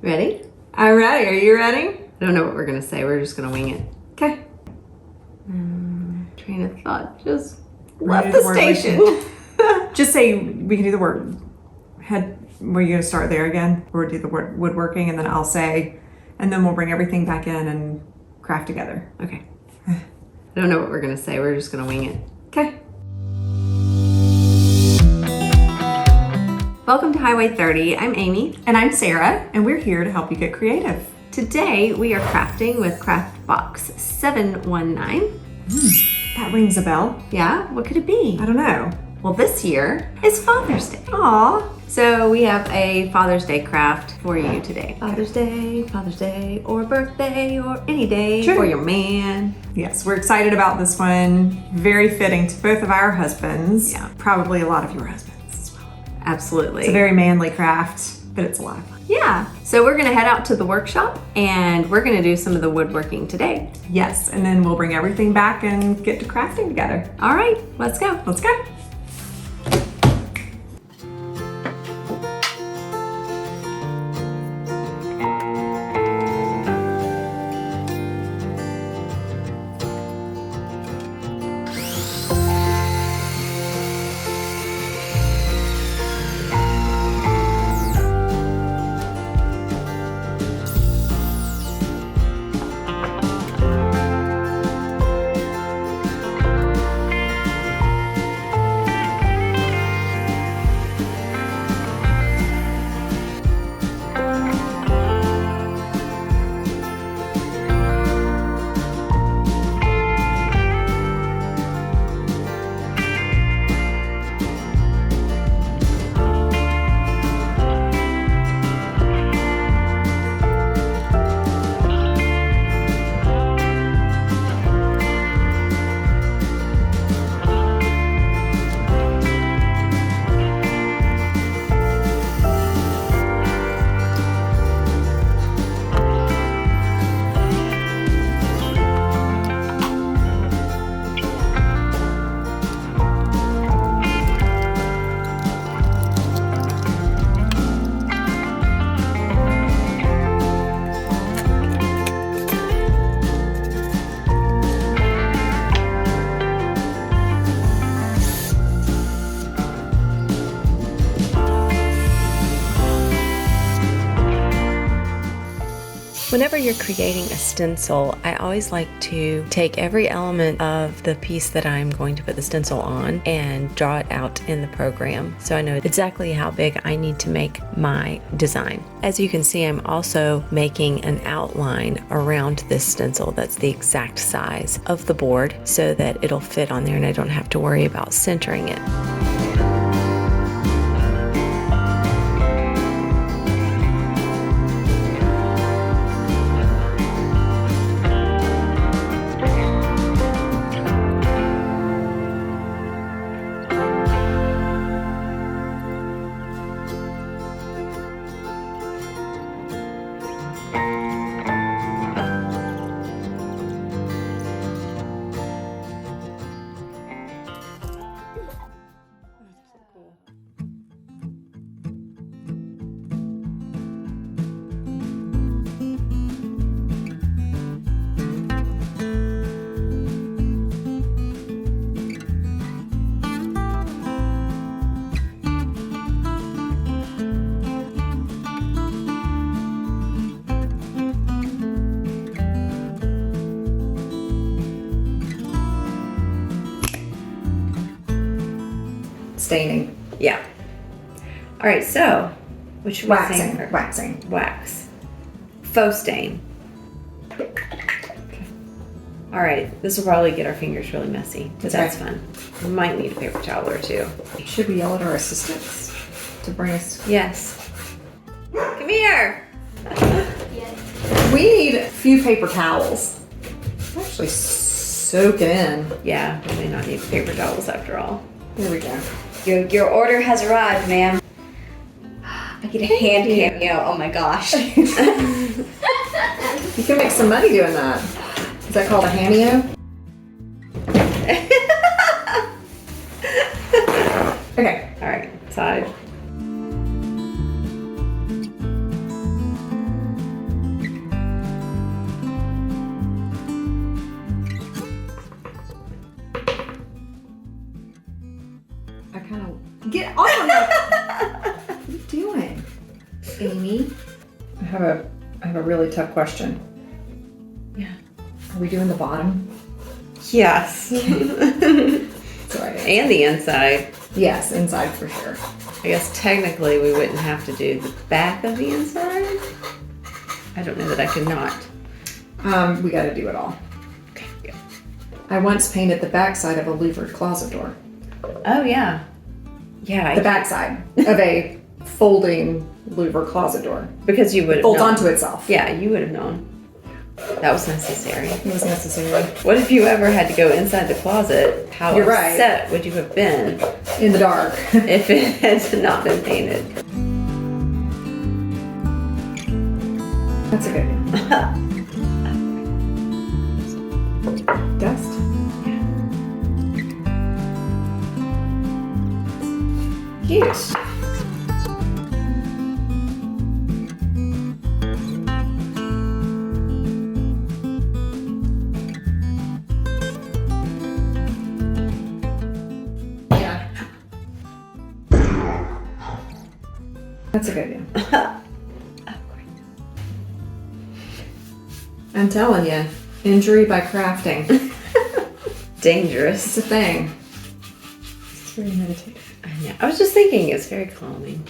Ready? I'm ready. Are you ready? I don't know what we're gonna say. We're just gonna wing it. Okay. Train of thought just Ready left to the word station. Just say, we can do the word. Were you gonna start there again? Or do the word woodworking and then I'll say, and then we'll bring everything back in and craft together. Okay. I don't know what we're gonna say. We're just gonna wing it. Okay. Welcome to Highway 30. I'm Amy. And I'm Sarah, and we're here to help you get creative. Today we are crafting with Craft Box 719. That rings a bell. Yeah, what could it be? I don't know. Well, this year is Father's Day. Aw. So we have a Father's Day craft for you today. Father's Day, or birthday, or any day, Sure. or your man. Yes, we're excited about this one. Very fitting to both of our husbands. Yeah. Probably a lot of your husbands as well. Absolutely. It's a very manly craft, but it's a lot of fun. Yeah, so we're gonna head out to the workshop and we're gonna do some of the woodworking today. Yes, and then we'll bring everything back and get to crafting together. All right, let's go. Let's go. Whenever you're creating a stencil, I always like to take every element of the piece that I'm going to put the stencil on and draw it out in the program so I know exactly how big I need to make my design. As you can see, I'm also making an outline around this stencil that's the exact size of the board so that it'll fit on there and I don't have to worry about centering it. Staining. Yeah. All right, so what should we say? Waxing. Wax. Faux stain. All right, this will probably get our fingers really messy, but that's fun. We might need a paper towel or two. Should we yell at our assistants to bring us? Yes. Come here. We need a few paper towels. Actually soak it in. Yeah, we may not need paper towels after all. There we go. Your order has arrived, ma'am. I get a hand cameo. Oh my gosh. You can make some money doing that. Is that called a hameo? Okay. All right, side. Amy, I have a really tough question. Yeah. Are we doing the bottom? Yes. Sorry. And the inside. Yes, inside for sure. I guess technically we wouldn't have to do the back of the inside. I don't know that I could not. We got to do it all. Okay, yeah. I once painted the backside of a louvered closet door. Oh yeah. Yeah. The backside of a folding louvered closet door. Because you would have Folds known. onto itself. Yeah, you would have known. That was necessary. It was necessary. What if you ever had to go inside the closet? How You're right. upset would you have been In the dark. if it had not been painted? That's a good one. Dust. Cute. Yeah. That's a good one. I'm telling you, injury by crafting. Dangerous. It's a thing. It's very meditative. I know. I was just thinking it's very calming.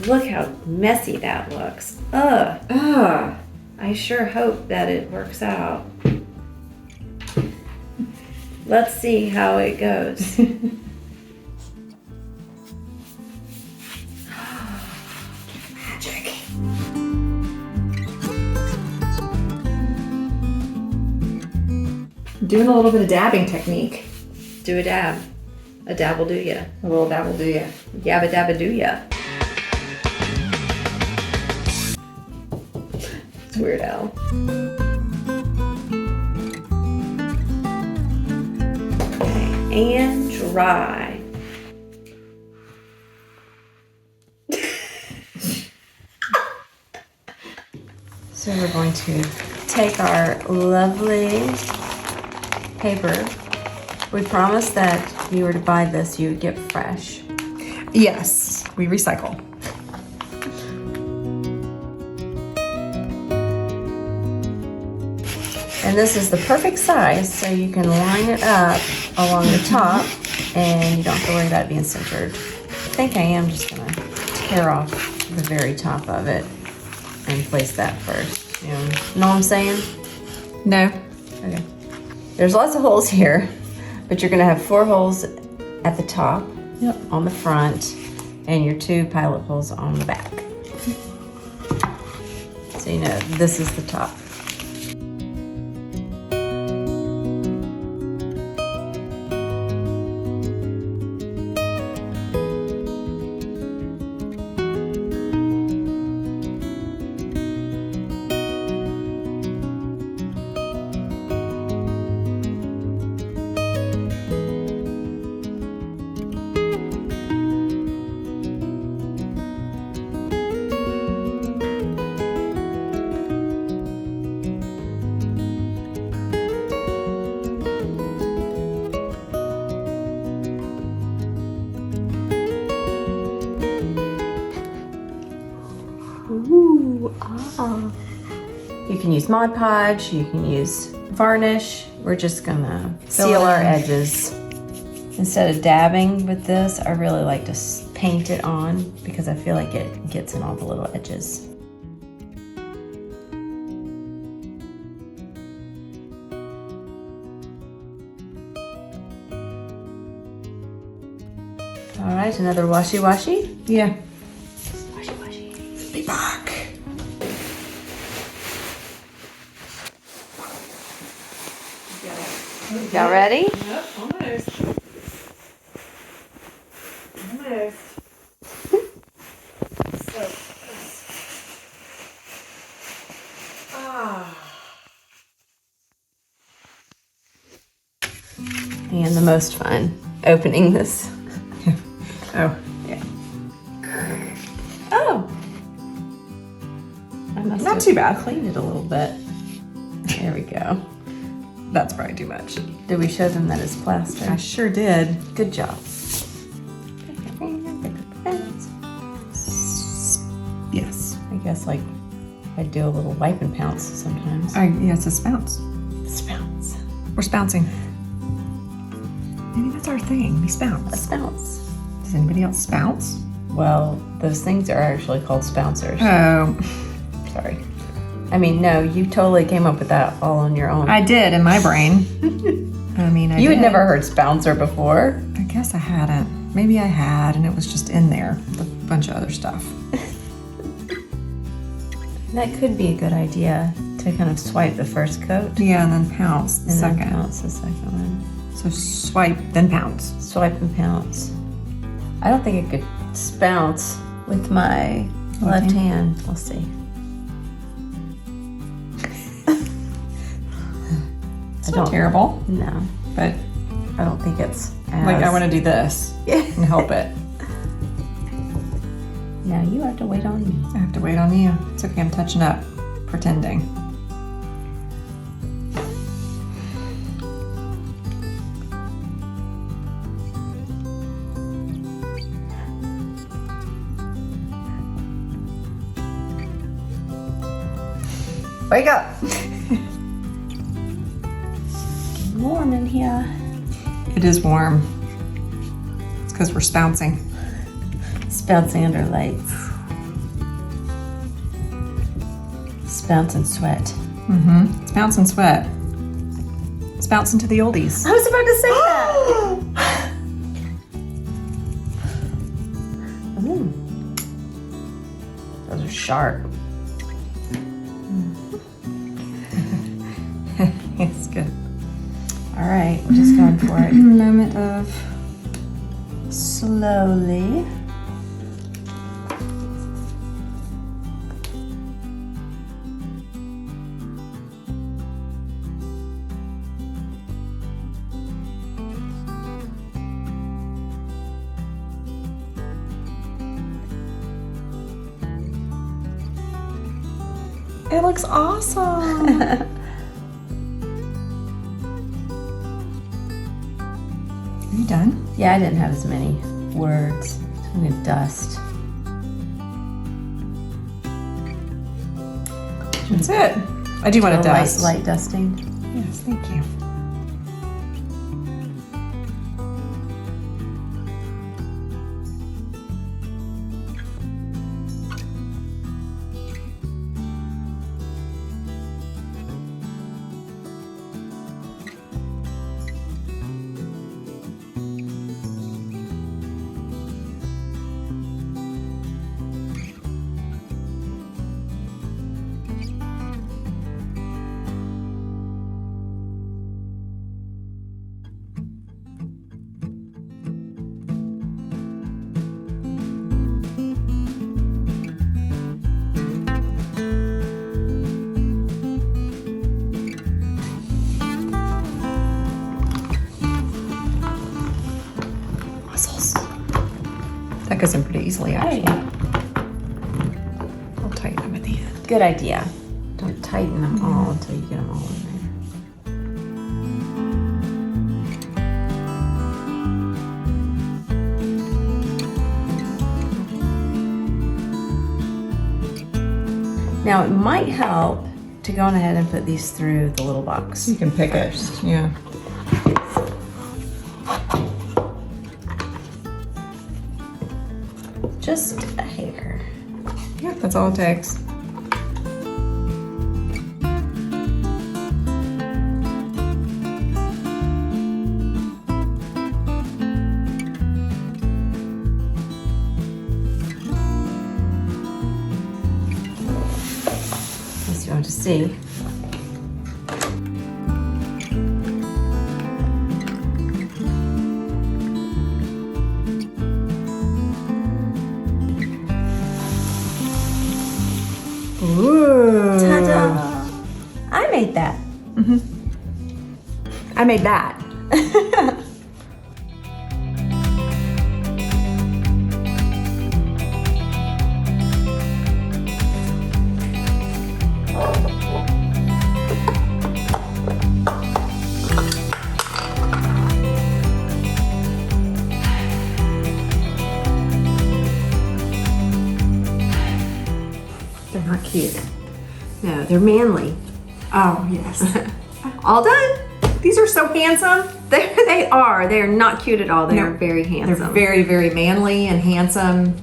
Look how messy that looks. Ugh. Ah. I sure hope that it works out. Let's see how it goes. Magic. Doing a little bit of dabbing technique. Do a dab. A dab will do ya. A little dab will do ya. Yabba dabba do ya. It's Weird Al. Okay, and dry. So we're going to take our lovely paper. We promised that if you were to buy this, you would get fresh. Yes, we recycle. And this is the perfect size, so you can line it up along the top and you don't have to worry about it being centered. I think I am just gonna tear off the very top of it and place that first. You know what I'm saying? No. Okay. There's lots of holes here, but you're gonna have 4 holes at the top, on the front, and your 2 pilot holes on the back. So you know, this is the top. Ooh, ah. You can use Mod Podge, you can use varnish. We're just gonna seal our edges. Instead of dabbing with this, I really like to paint it on because I feel like it gets in all the little edges. All right, another washi-washi. Yeah. Washi-washi. Be back. Y'all ready? Yep, almost. Almost. So close. Ah. And the most fun, opening this. Oh, yeah. Oh. I must Not have too bad. cleaned it a little bit. There we go. That's probably too much. Did we show them that it's plaster? I sure did. Good job. Yes. I guess like I do a little wipe and pounce sometimes. Yeah, it's a spounce. Spounce. We're spouncing. Maybe that's our thing. We A spounce. spounce. Does anybody else spounce? Well, those things are actually called spouncers. Oh, Sorry. I mean, no, you totally came up with that all on your own. I did in my brain. I mean, You had did. never heard spouncer before. I guess I hadn't. Maybe I had, and it was just in there with a bunch of other stuff. That could be a good idea to kind of swipe the first coat Yeah, and then pounce the and second. then pounce the second one. So swipe, then pounce. Swipe and pounce. I don't think I could spounce with my left hand. We'll see. It's not terrible, No, but I don't think it's as... like I want to do this and help it. Now you have to wait on me. I have to wait on you. It's okay, I'm touching up, pretending. Wake up! Warm in here. It is warm. It's because we're spouncing. Spouncing under lights. Spounce and sweat. Mm-hmm. It's bounce and sweat. It's bouncing to the oldies. I was about to say that. Ooh. Those are sharp. It's good. All right, we're just going for it. Moment of Slowly. It looks awesome. Are you done? Yeah, I didn't have as many words. So I'm gonna dust. That's it. I do want to dust. Light dusting. Yes, thank you. That goes in pretty easily, actually. I'll tighten them at the end. Good idea. Don't tighten them all until you get them all in there. Now it might help to go on ahead and put these through the little box. You can pick it. Yeah. Just a hair. Yeah, that's all it takes. As you want to see. Ooh. Ta-da! I made that. I made that. cute. No, they're manly. Oh, yes. All done. These are so handsome. They are. They are not cute at all. They are very They're handsome. very, very manly and handsome.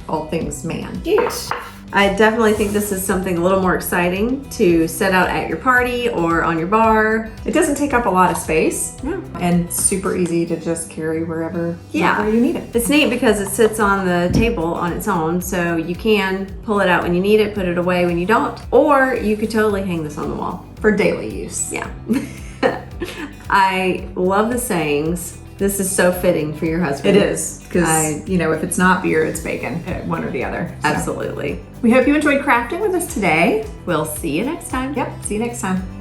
All things man. Cute. I definitely think this is something a little more exciting to set out at your party or on your bar. It doesn't take up a lot of space. No. And super easy to just carry wherever Yeah. you need it. It's neat because it sits on the table on its own, so you can pull it out when you need it, put it away when you don't, or you could totally hang this on the wall. For daily use. Yeah. I love the sayings. This is so fitting for your husband. It is, because, if it's not beer, it's bacon, one or the other. So. Absolutely. We hope you enjoyed crafting with us today. We'll see you next time. Yep, see you next time.